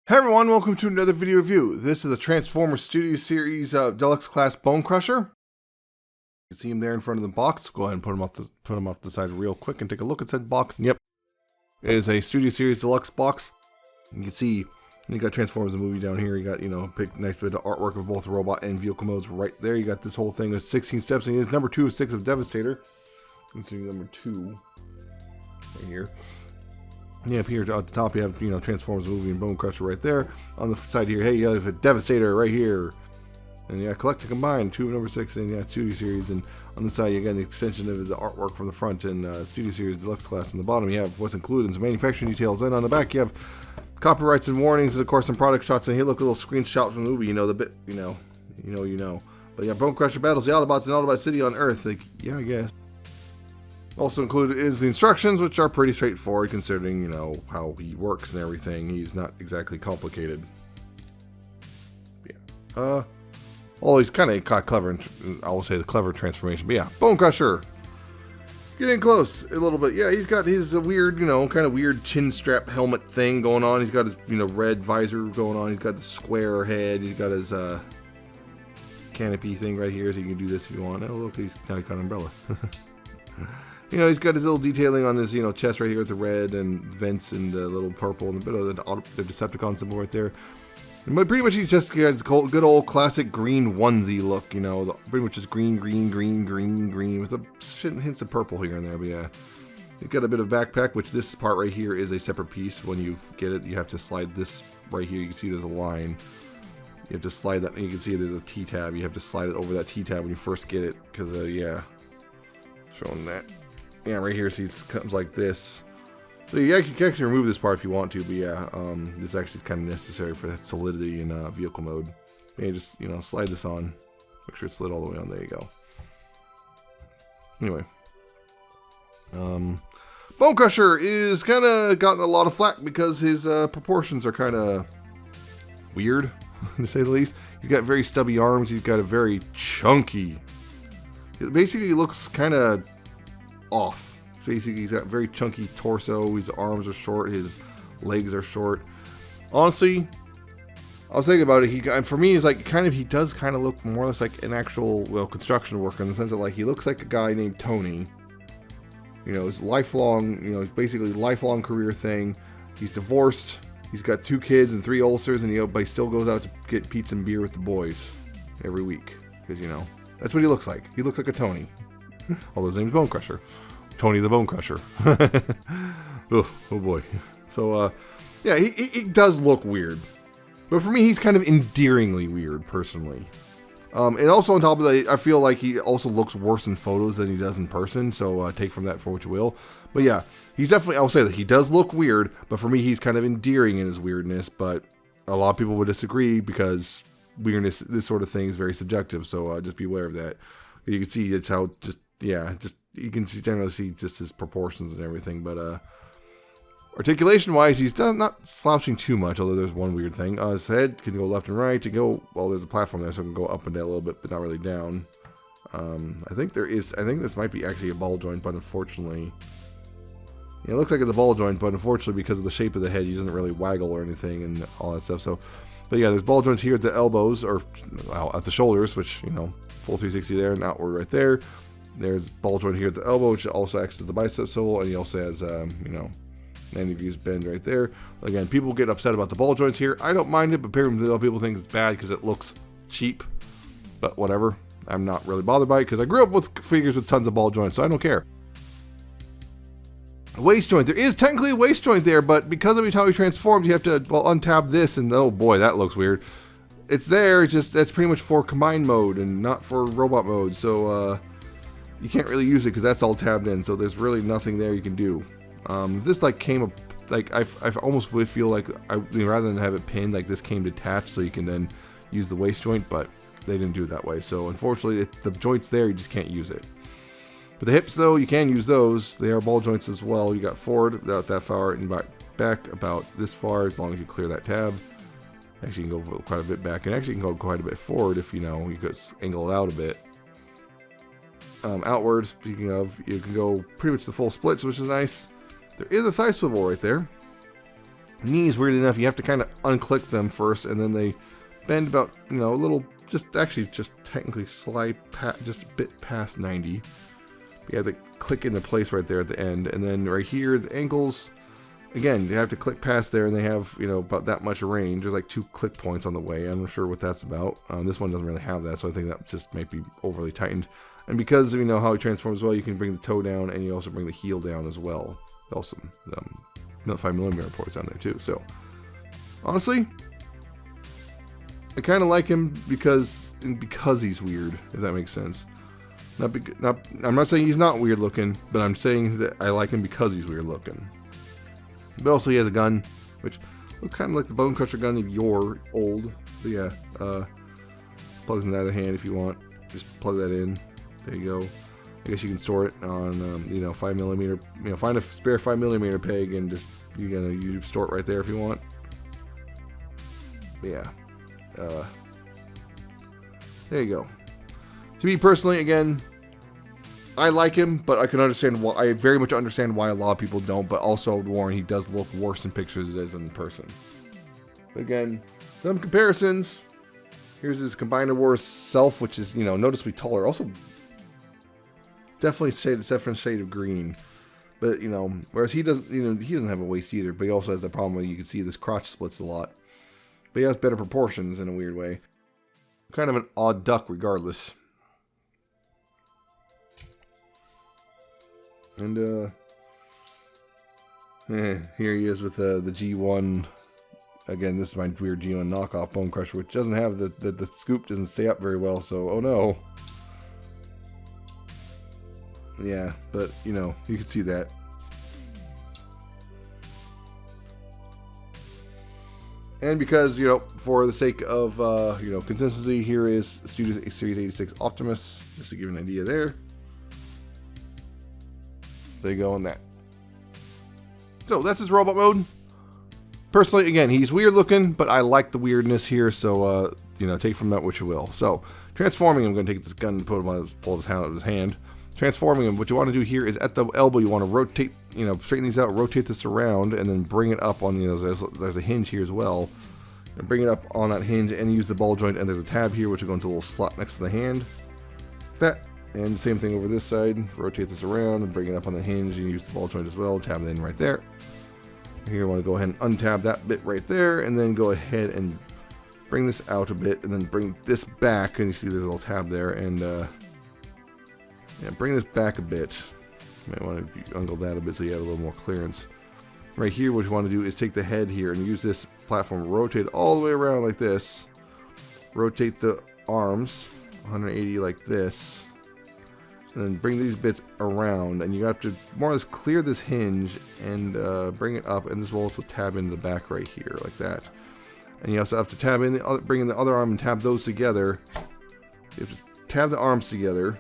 Hey everyone, welcome to another video review. This is the Transformers Studio Series Deluxe Class Bonecrusher. You can see him there in front of the box. Go ahead and put him off the side real quick and take a look at that box. And yep, it is a Studio Series Deluxe box. You can see you got Transformers the movie down here. You got, a big nice bit of artwork of both robot and vehicle modes right there. You got this whole thing with 16 steps, and it is number 2 of 6 of Devastator. Number 2 right here. Yeah, up here at the top you have, Transformers movie and Bonecrusher right there. On the side here, hey, you have a Devastator right here. And yeah, collect and combine, 2 of number 6 and yeah, Studio Series. And on the side you got an extension of the artwork from the front and Studio Series Deluxe Class. On the bottom you have what's included and some manufacturing details. And on the back you have copyrights and warnings and of course some product shots. And here look, a little screenshot from the movie, the bit, you know. But yeah, Bonecrusher battles the Autobots in Autobot City on Earth. Like, yeah, I guess. Also included is the instructions, which are pretty straightforward considering, how he works and everything. He's not exactly complicated. Yeah. He's kind of clever, I will say the clever transformation. But yeah, Bonecrusher. Get in close a little bit. Yeah, he's got his weird, kind of weird chin strap helmet thing going on. He's got his, red visor going on. He's got the square head. He's got his canopy thing right here, so you can do this if you want. Oh, look, he's kind of got an umbrella. He's got his little detailing on his, chest right here with the red and vents and the little purple and a bit of the Decepticon symbol right there. But pretty much he's just got his good old classic green onesie look, pretty much just green with a hints of purple here and there. But yeah, you've got a bit of backpack, which this part right here is a separate piece. When you get it, you have to slide this right here. You can see there's a line. You have to slide that, and you can see there's a T-tab. You have to slide it over that T-tab when you first get it, because, yeah, showing that. Yeah, right here, see, it comes like this. So you can actually remove this part if you want to, but yeah, this actually is kind of necessary for that solidity in vehicle mode. And you just, slide this on. Make sure it's slid all the way on. There you go. Anyway. Bonecrusher is kind of gotten a lot of flack because his proportions are kind of weird, to say the least. He's got very stubby arms. He's got a very chunky... Basically, he looks kind of off. Basically, he's got very chunky torso. His arms are short. His legs are short. Honestly, I was thinking about it. For me, it's like he does kind of look more or less like an actual construction worker in the sense that he looks like a guy named Tony. His lifelong, his basically lifelong career thing. He's divorced. He's got 2 kids and 3 ulcers, and but he still goes out to get pizza and beer with the boys every week because that's what he looks like. He looks like a Tony. Although his name's Bonecrusher. Tony the Bonecrusher. oh boy. So, yeah, he does look weird. But for me, he's kind of endearingly weird, personally. And also on top of that, I feel like he also looks worse in photos than he does in person. So take from that for what you will. But yeah, he's definitely, I'll say that he does look weird. But for me, he's kind of endearing in his weirdness. But a lot of people would disagree because weirdness, this sort of thing is very subjective. So just be aware of that. You can see it's how you can generally see just his proportions and everything, but articulation wise he's not slouching too much, although there's one weird thing. His head can go left and right, there's a platform there so it can go up and down a little bit, but not really down. I think this might be actually a ball joint, but unfortunately, yeah, it looks like it's a ball joint, but unfortunately because of the shape of the head he doesn't really waggle or anything and all that stuff. So, but yeah, there's ball joints here at the elbows, or at the shoulders, which, full 360 there and outward right there. There's ball joint here at the elbow, which also acts as the bicep swivel, and he also has, 90 degrees bend right there. Again, people get upset about the ball joints here. I don't mind it, but people think it's bad because it looks cheap. But whatever. I'm not really bothered by it because I grew up with figures with tons of ball joints, so I don't care. A waist joint. There is technically a waist joint there, but because of how he transformed, you have to, untab this, and oh boy, that looks weird. It's there, that's pretty much for combined mode and not for robot mode, so, you can't really use it because that's all tabbed in, so there's really nothing there you can do. If this came up, I almost would feel like rather than have it pinned, this came detached so you can then use the waist joint, but they didn't do it that way. So unfortunately, the joint's there, you just can't use it. But the hips, though, you can use those. They are ball joints as well. You got forward about that far and back about this far as long as you clear that tab. Actually, you can go quite a bit back, and actually you can go quite a bit forward if you could angle it out a bit. Outward, speaking of, you can go pretty much the full splits, which is nice. There is a thigh swivel right there. Knees, weird enough, you have to kind of unclick them first, and then they bend about, you know, a little, just technically slide just a bit past 90. You have to click into place right there at the end, and then right here, the ankles, again, you have to click past there, and they have, you know, about that much range. There's like 2 click points on the way. I'm not sure what that's about. This one doesn't really have that, so I think that just might be overly tightened. And because you know how he transforms well, you can bring the toe down, and you also bring the heel down as well. Also, 5mm ports on there too. So, honestly, I kind of like him because he's weird, if that makes sense. I'm not saying he's not weird looking, but I'm saying that I like him because he's weird looking. But also he has a gun, which looks kind of like the Bonecrusher gun if you're old. But yeah, plugs in the other hand if you want. Just plug that in. There you go. I guess you can store it on, you know, 5mm. You know, find a spare 5mm peg and just you store it right there if you want. But yeah, there you go. To me personally, again, I like him, but I can understand why. I very much understand why a lot of people don't. But also, Warren, he does look worse in pictures than he does in person. But again, some comparisons. Here's his Combiner Wars self, which is, you know, noticeably taller. Also, definitely different shade of green. But, you know, whereas he doesn't, you know, he doesn't have a waist either. But he also has the problem where you can see this crotch splits a lot. But he has better proportions in a weird way. Kind of an odd duck, regardless. And here he is with the G1. Again, this is my weird G1 knockoff Bonecrusher, which doesn't have the scoop doesn't stay up very well. So, oh no. Yeah, but you know, you can see that. And because, you know, for the sake of you know, consistency, here is Studios Series 86 Optimus, just to give you an idea there. There you go on that. So that's his robot mode. Personally, again, he's weird looking, but I like the weirdness here, so you know, take from that what you will. So transforming him, I'm going to take this gun and put him on pull his hand out of his hand. Transforming him, what you want to do here is at the elbow, you want to rotate, you know, straighten these out, rotate this around, and then bring it up on, you know, there's a hinge here as well. And bring it up on that hinge and use the ball joint, and there's a tab here which will go into a little slot next to the hand. Like that. And same thing over this side, rotate this around and bring it up on the hinge and use the ball joint as well, tab it in right there. Here I want to go ahead and untab that bit right there, and then go ahead and bring this out a bit, and then bring this back, and you see there's a little tab there, and yeah, bring this back a bit. You might want to angle that a bit so you have a little more clearance. Right here, what you want to do is take the head here and use this platform, rotate all the way around like this, rotate the arms 180 like this, and then bring these bits around, and you have to more or less clear this hinge and bring it up, and this will also tab into the back right here like that. And you also have to tab in bring in the other arm and tab those together. You have to tab the arms together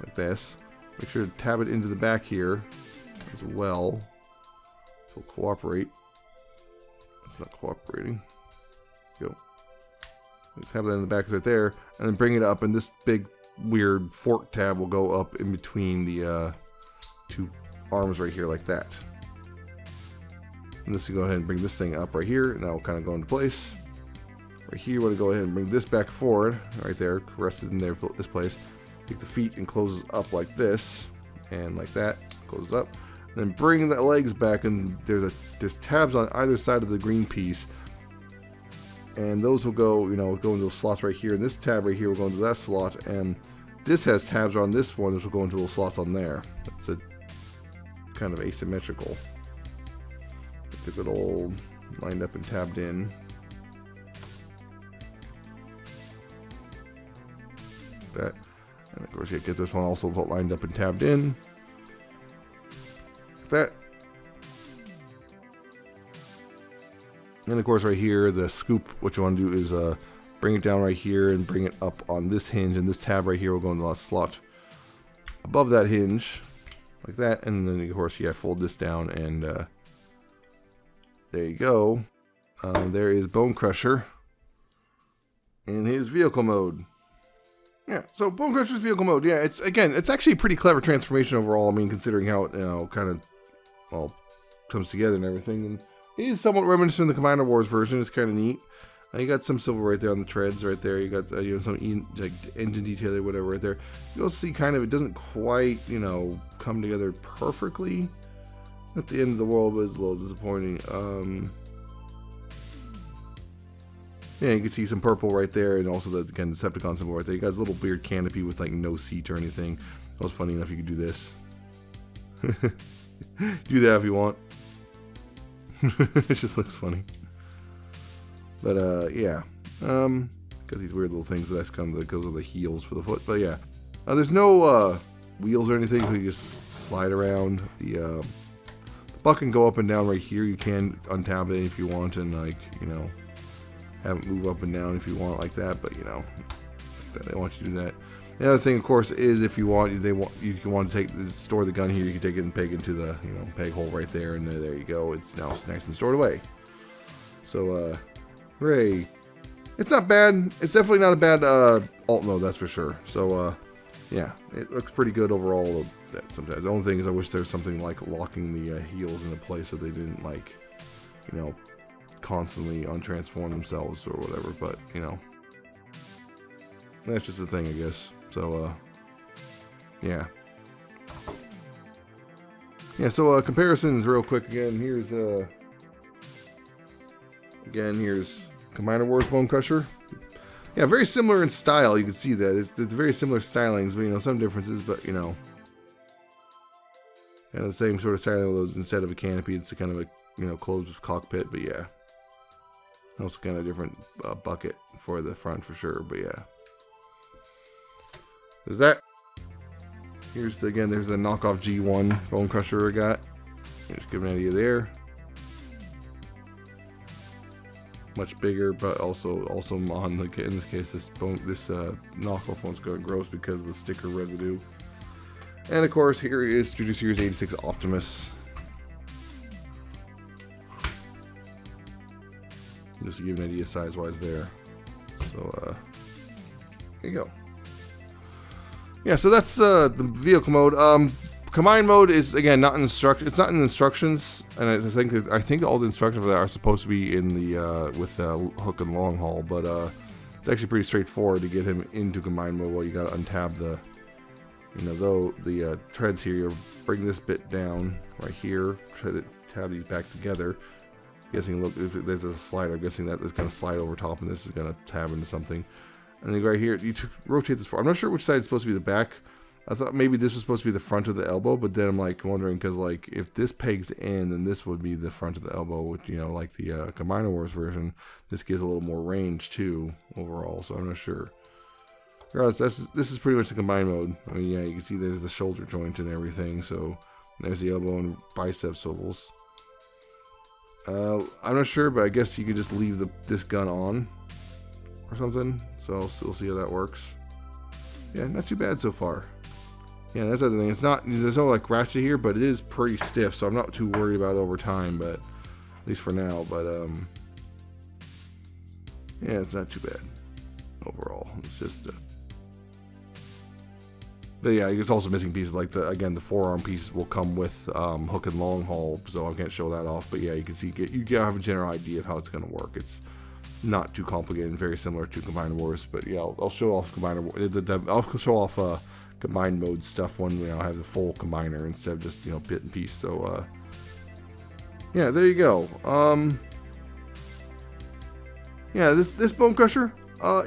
like this. Make sure to tab it into the back here as well. So cooperate. It's not cooperating. Go. Let's have that in the back right there, and then bring it up, and this big weird fork tab will go up in between the 2 arms right here like that. And this will go ahead and bring this thing up right here, and that will kind of go into place. Right here, you want to go ahead and bring this back forward, right there, rested in there, this place. Take the feet and closes up like this, and like that, closes up. And then bring the legs back, and there's tabs on either side of the green piece. And those will go, you know, go into those slots right here. And this tab right here will go into that slot. And this has tabs on this one, which will go into little slots on there. It's a kind of asymmetrical. Get it all lined up and tabbed in. Like that. And of course, you get this one also lined up and tabbed in. Like that. And of course right here, the scoop, what you want to do is bring it down right here and bring it up on this hinge, and this tab right here will go into the slot above that hinge, like that. And then of course you fold this down, and there you go. There is Bonecrusher in his vehicle mode. Yeah, so Bonecrusher's vehicle mode, yeah, it's actually a pretty clever transformation overall. I mean, considering how it, you know, kind of, well, comes together and everything. And He is somewhat reminiscent of the Commander Wars version. It's kind of neat. You got some silver right there on the treads right there. You got some like engine detail or whatever right there. You'll see kind of it doesn't quite come together perfectly at the end of the world, but it's a little disappointing. Yeah, you can see some purple right there, and also the Decepticon symbol right there. You got this little weird canopy with like no seat or anything. That was funny enough. You could do this. Do that if you want. It just looks funny. But yeah, got these weird little things, but that's kind of goes with the heels for the foot. But yeah, there's no wheels or anything, so you just slide around. The buck can go up and down right here. You can untap it if you want, and like have it move up and down if you want like that. But they want you to do that. The other thing, of course, is if you want, you want to store the gun here. You can take it and peg into the peg hole right there, and there you go. It's now nice and stored away. So hooray! It's not bad. It's definitely not a bad alt mode, that's for sure. So yeah, it looks pretty good overall. Sometimes the only thing is I wish there was something like locking the heels into place so they didn't like constantly untransform themselves or whatever. But that's just the thing, I guess. So yeah. So comparisons real quick again. Here's Commander Wars Bonecrusher. Yeah, very similar in style. You can see that it's very similar stylings, but some differences. But kind of the same sort of styling. Those instead of a canopy, it's a kind of a closed cockpit. But yeah, also kind of different bucket for the front for sure. But yeah, there's that. There's the knockoff G1 Bonecrusher I got. Just give an idea there. Much bigger, but also on in this case this knockoff one's going gross because of the sticker residue. And of course here is Studio Series 86 Optimus. Just to give an idea size wise there. So there you go. Yeah, so that's the vehicle mode. Combined mode is again not in it's not in the instructions, and I think all the instructions for that are supposed to be in the with hook and long haul, but it's actually pretty straightforward to get him into combined mode. Well, you got to untab the the treads here. You bring this bit down right here, try to tab these back together. Guessing look if there's a slider, I'm guessing that is going to slide over top, and this is going to tab into something. And then right here, you rotate this forward. I'm not sure which side is supposed to be the back. I thought maybe this was supposed to be the front of the elbow, but then I'm like wondering because like if this pegs in, then this would be the front of the elbow, which like the Combiner Wars version. This gives a little more range too overall, so I'm not sure. Regardless, this is pretty much the combined mode. I mean, yeah, you can see there's the shoulder joint and everything. So there's the elbow and bicep swivels. I'm not sure, but I guess you could just leave this gun on or something. So we'll see how that works. Yeah, not too bad so far. Yeah, that's the other thing. There's no like ratchet here, but it is pretty stiff, so I'm not too worried about it over time, but at least for now. But yeah, it's not too bad overall. It's just but yeah, it's also missing pieces like the forearm pieces will come with hook and long haul, so I can't show that off. But yeah, you can see you have a general idea of how it's going to work. It's not too complicated and very similar to Combiner Wars. But yeah, I'll show off I'll show off combined mode stuff when I have the full combiner instead of just bit and piece. So yeah, there you go. Yeah, this Bonecrusher,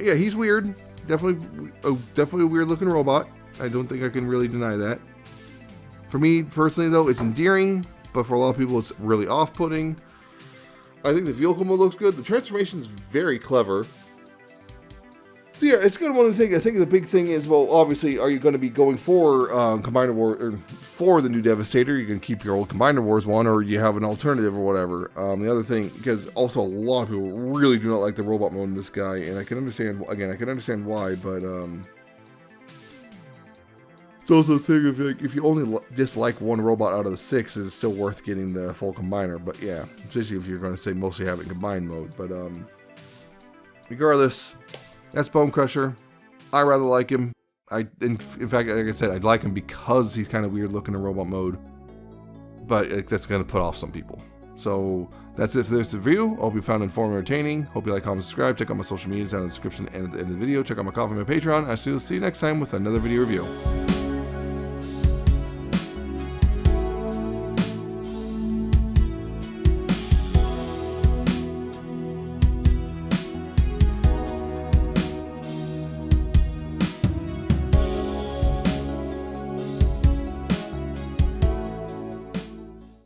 yeah, he's weird. Definitely a weird looking robot. I don't think I can really deny that. For me personally though, it's endearing, but for a lot of people it's really off-putting. I think the vehicle mode looks good. The transformation is very clever. So yeah, it's kind of one of the things. I think the big thing is, well, obviously, are you going to be going for Combiner War or for the new Devastator? You can keep your old Combiner Wars one, or you have an alternative or whatever. The other thing, because also a lot of people really do not like the robot mode in this guy, and I can understand. Again, I can understand why, but it's also a thing of like if you only dislike one robot out of the 6, is it still worth getting the full combiner? But yeah, especially if you're going to say mostly have it in combined mode. But regardless. That's Bonecrusher. I rather like him. In fact, like I said, I'd like him because he's kind of weird looking in robot mode. But that's going to put off some people. So that's it for this review. I hope you found it informative and entertaining. Hope you like, comment, subscribe. Check out my social medias down in the description and at the end of the video. Check out my Ko-fi and my Patreon. I will see you next time with another video review.